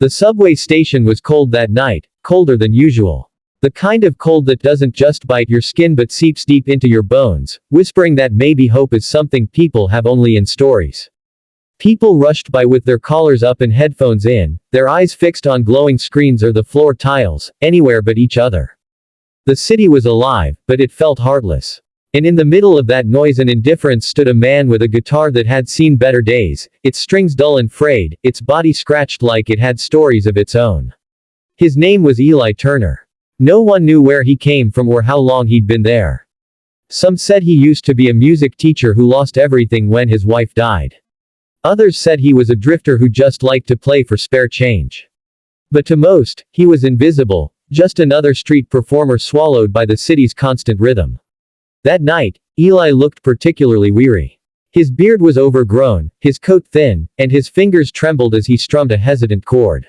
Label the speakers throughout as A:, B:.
A: The subway station was cold that night, colder than usual. The kind of cold that doesn't just bite your skin but seeps deep into your bones, whispering that maybe hope is something people have only in stories. People rushed by with their collars up and headphones in, their eyes fixed on glowing screens or the floor tiles, anywhere but each other. The city was alive, but it felt heartless. And in the middle of that noise and indifference stood a man with a guitar that had seen better days, its strings dull and frayed, its body scratched like it had stories of its own. His name was Eli Turner. No one knew where he came from or how long he'd been there. Some said he used to be a music teacher who lost everything when his wife died. Others said he was a drifter who just liked to play for spare change. But to most, he was invisible, just another street performer swallowed by the city's constant rhythm. That night, Eli looked particularly weary. His beard was overgrown, his coat thin, and his fingers trembled as he strummed a hesitant chord.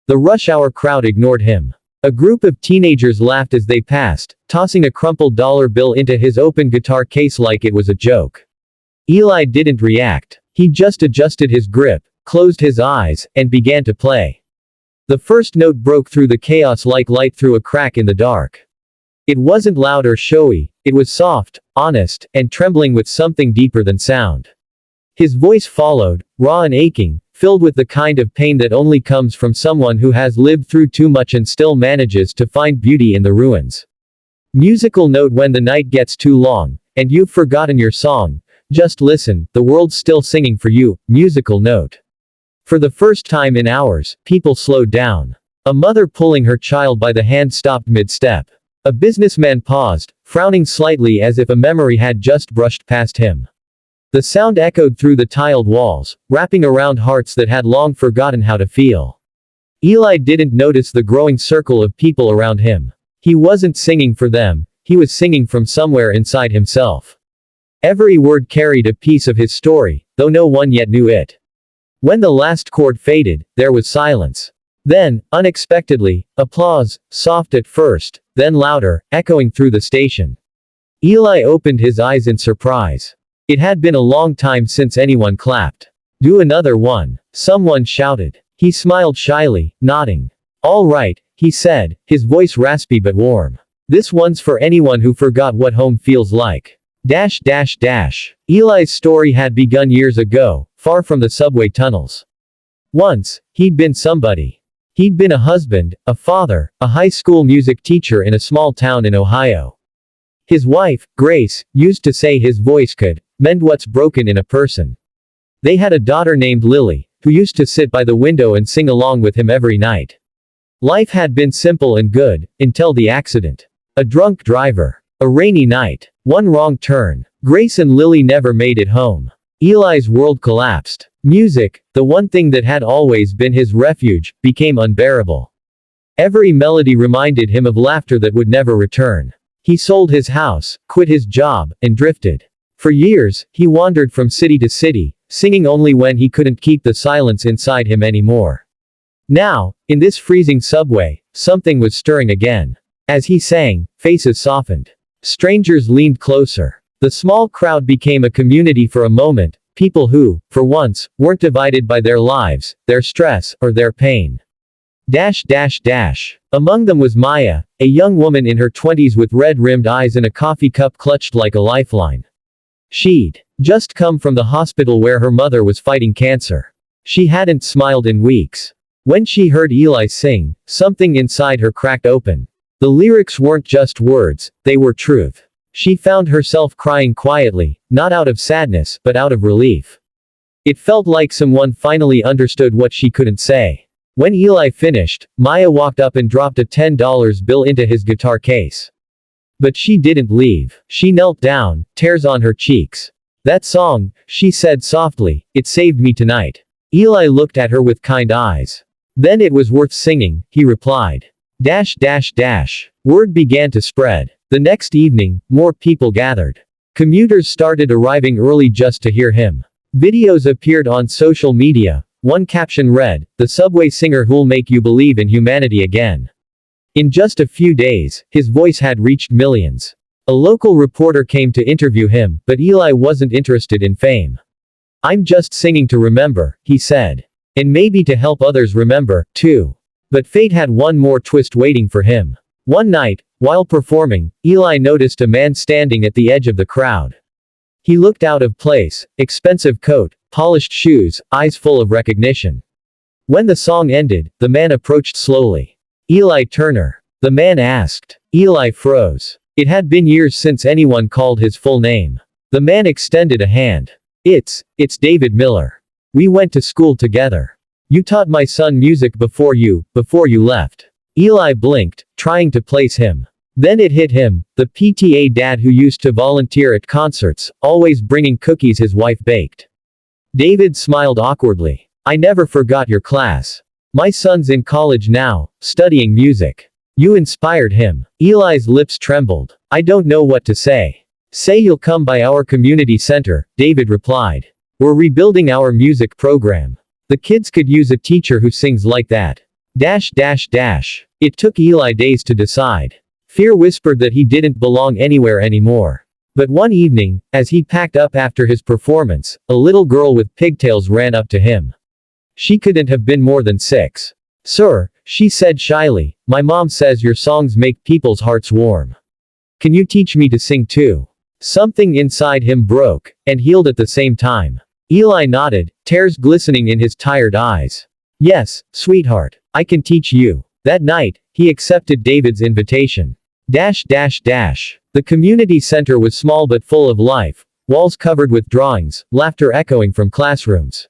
A: The rush hour crowd ignored him. A group of teenagers laughed as they passed, tossing a crumpled dollar bill into his open guitar case like it was a joke. Eli didn't react. He just adjusted his grip, closed his eyes, and began to play. The first note broke through the chaos like light through a crack in the dark. It wasn't loud or showy, it was soft, honest, and trembling with something deeper than sound. His voice followed, raw and aching, filled with the kind of pain that only comes from someone who has lived through too much and still manages to find beauty in the ruins. Musical note: when the night gets too long, and you've forgotten your song, just listen, the world's still singing for you. Musical note. For the first time in hours, people slowed down. A mother pulling her child by the hand stopped mid-step. A businessman paused, frowning slightly as if a memory had just brushed past him. The sound echoed through the tiled walls, wrapping around hearts that had long forgotten how to feel. Eli didn't notice the growing circle of people around him. He wasn't singing for them, he was singing from somewhere inside himself. Every word carried a piece of his story, though no one yet knew it. When the last chord faded, there was silence. Then, unexpectedly, applause, soft at first, then louder, echoing through the station. Eli opened his eyes in surprise. It had been a long time since anyone clapped. "Do another one," someone shouted. He smiled shyly, nodding. "All right," he said, his voice raspy but warm. "This one's for anyone who forgot what home feels like." Eli's story had begun years ago, far from the subway tunnels. Once, he'd been somebody. He'd been a husband, a father, a high school music teacher in a small town in Ohio. His wife, Grace, used to say his voice could mend what's broken in a person. They had a daughter named Lily, who used to sit by the window and sing along with him every night. Life had been simple and good, until the accident. A drunk driver. A rainy night. One wrong turn. Grace and Lily never made it home. Eli's world collapsed. Music, the one thing that had always been his refuge, became unbearable. Every melody reminded him of laughter that would never return. He sold his house, quit his job, and drifted. For years, he wandered from city to city, singing only when he couldn't keep the silence inside him anymore. Now, in this freezing subway, something was stirring again. As he sang, faces softened. Strangers leaned closer. The small crowd became a community for a moment, people who, for once, weren't divided by their lives, their stress, or their pain. Among them was Maya, a young woman in her 20s with red-rimmed eyes and a coffee cup clutched like a lifeline. She'd just come from the hospital where her mother was fighting cancer. She hadn't smiled in weeks. When she heard Eli sing, something inside her cracked open. The lyrics weren't just words, they were truth. She found herself crying quietly, not out of sadness, but out of relief. It felt like someone finally understood what she couldn't say. When Eli finished, Maya walked up and dropped a $10 bill into his guitar case. But she didn't leave. She knelt down, tears on her cheeks. "That song," she said softly, "it saved me tonight." Eli looked at her with kind eyes. "Then it was worth singing," he replied. Word began to spread. The next evening, more people gathered. Commuters started arriving early just to hear him. Videos appeared on social media. One caption read, "The subway singer who'll make you believe in humanity again." In just a few days, his voice had reached millions. A local reporter came to interview him, but Eli wasn't interested in fame. "I'm just singing to remember," he said. And maybe to help others remember, too. But fate had one more twist waiting for him. One night, while performing, Eli noticed a man standing at the edge of the crowd. He looked out of place, expensive coat, polished shoes, eyes full of recognition. When the song ended, the man approached slowly. Eli Turner. The man asked. Eli froze. It had been years since anyone called his full name. The man extended a hand. It's David Miller. We went to school together. You taught my son music before you left. Eli blinked, trying to place him. Then it hit him, the PTA dad who used to volunteer at concerts, always bringing cookies his wife baked. David smiled awkwardly. I never forgot your class. My son's in college now, studying music. You inspired him. Eli's lips trembled. I don't know what to say. Say you'll come by our community center, David replied. We're rebuilding our music program. The kids could use a teacher who sings like that. It took Eli days to decide. Fear whispered that he didn't belong anywhere anymore. But one evening, as he packed up after his performance, a little girl with pigtails ran up to him. She couldn't have been more than 6. Sir, she said shyly, my mom says your songs make people's hearts warm. Can you teach me to sing too? Something inside him broke, and healed at the same time. Eli nodded, tears glistening in his tired eyes. Yes, sweetheart, I can teach you. That night, he accepted David's invitation. The community center was small but full of life, walls covered with drawings, laughter echoing from classrooms.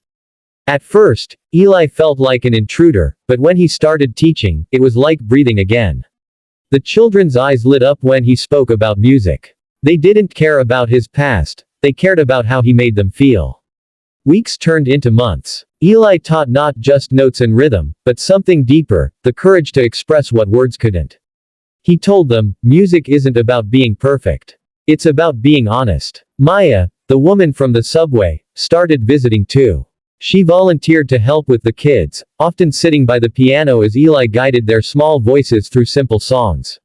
A: At first, Eli felt like an intruder, but when he started teaching, it was like breathing again. The children's eyes lit up when he spoke about music. They didn't care about his past, they cared about how he made them feel. Weeks turned into months. Eli taught not just notes and rhythm, but something deeper, the courage to express what words couldn't. He told them, music isn't about being perfect. It's about being honest. Maya, the woman from the subway, started visiting too. She volunteered to help with the kids, often sitting by the piano as Eli guided their small voices through simple songs.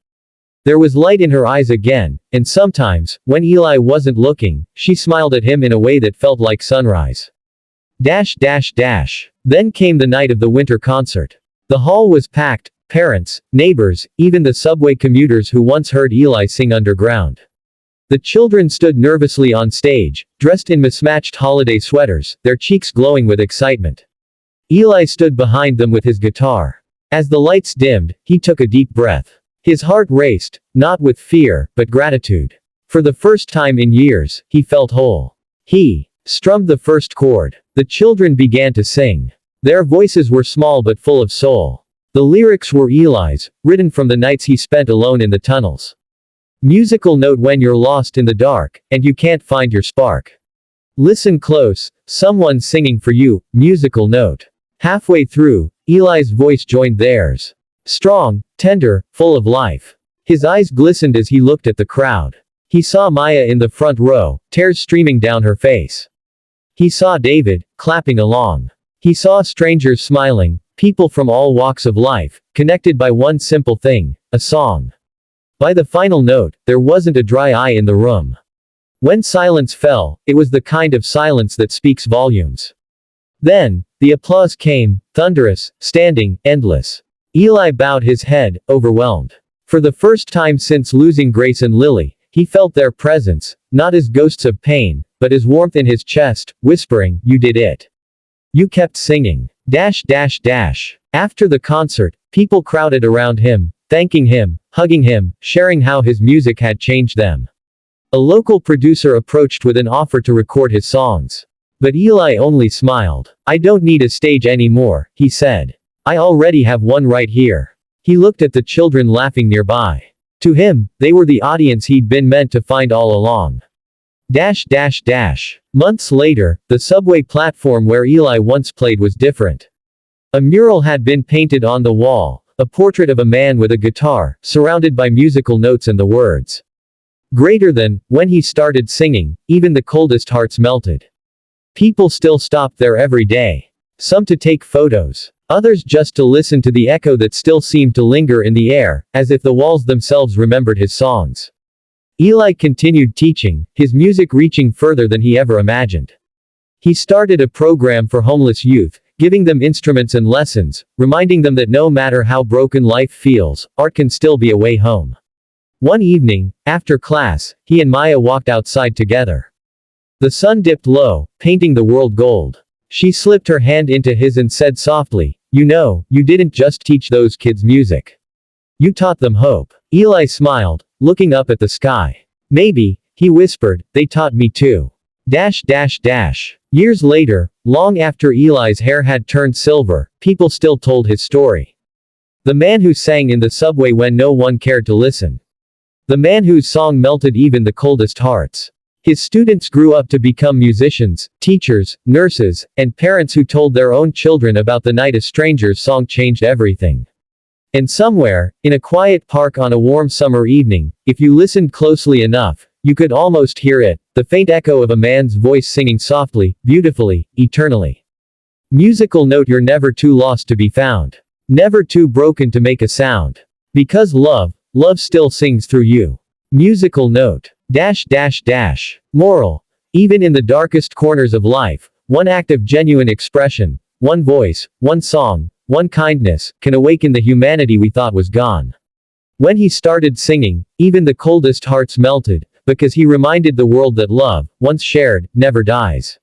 A: There was light in her eyes again, and sometimes, when Eli wasn't looking, she smiled at him in a way that felt like sunrise. Then came the night of the winter concert. The hall was packed, parents, neighbors, even the subway commuters who once heard Eli sing underground. The children stood nervously on stage, dressed in mismatched holiday sweaters, their cheeks glowing with excitement. Eli stood behind them with his guitar. As the lights dimmed, he took a deep breath. His heart raced, not with fear, but gratitude. For the first time in years, he felt whole. He strummed the first chord. The children began to sing. Their voices were small but full of soul. The lyrics were Eli's, written from the nights he spent alone in the tunnels. Musical note when you're lost in the dark, and you can't find your spark. Listen close, someone's singing for you, musical note. Halfway through, Eli's voice joined theirs. Strong, tender, full of life. His eyes glistened as he looked at the crowd. He saw Maya in the front row, tears streaming down her face. He saw David, clapping along. He saw strangers smiling, people from all walks of life, connected by one simple thing, a song. By the final note, there wasn't a dry eye in the room. When silence fell, it was the kind of silence that speaks volumes. Then, the applause came, thunderous, standing, endless. Eli bowed his head, overwhelmed. For the first time since losing Grace and Lily, he felt their presence, not as ghosts of pain, but as warmth in his chest, whispering, "You did it. You kept singing." After the concert, people crowded around him, thanking him, hugging him, sharing how his music had changed them. A local producer approached with an offer to record his songs. But Eli only smiled. "I don't need a stage anymore," he said. "I already have one right here." He looked at the children laughing nearby. To him, they were the audience he'd been meant to find all along. Months later, the subway platform where Eli once played was different. A mural had been painted on the wall, a portrait of a man with a guitar, surrounded by musical notes and the words. Greater than, when he started singing, even the coldest hearts melted. People still stopped there every day. Some to take photos. Others just to listen to the echo that still seemed to linger in the air, as if the walls themselves remembered his songs. Eli continued teaching, his music reaching further than he ever imagined. He started a program for homeless youth, giving them instruments and lessons, reminding them that no matter how broken life feels, art can still be a way home. One evening, after class, he and Maya walked outside together. The sun dipped low, painting the world gold. She slipped her hand into his and said softly, "You know, you didn't just teach those kids music. You taught them hope." Eli smiled, looking up at the sky. "Maybe," he whispered, "they taught me too." Years later, long after Eli's hair had turned silver, people still told his story. The man who sang in the subway when no one cared to listen. The man whose song melted even the coldest hearts. His students grew up to become musicians, teachers, nurses, and parents who told their own children about the night a stranger's song changed everything. And somewhere, in a quiet park on a warm summer evening, if you listened closely enough, you could almost hear it, the faint echo of a man's voice singing softly, beautifully, eternally. Musical note, you're never too lost to be found. Never too broken to make a sound. Because love still sings through you. Musical note. Moral. Even in the darkest corners of life, one act of genuine expression, one voice, one song, one kindness, can awaken the humanity we thought was gone. When he started singing, even the coldest hearts melted, because he reminded the world that love, once shared, never dies.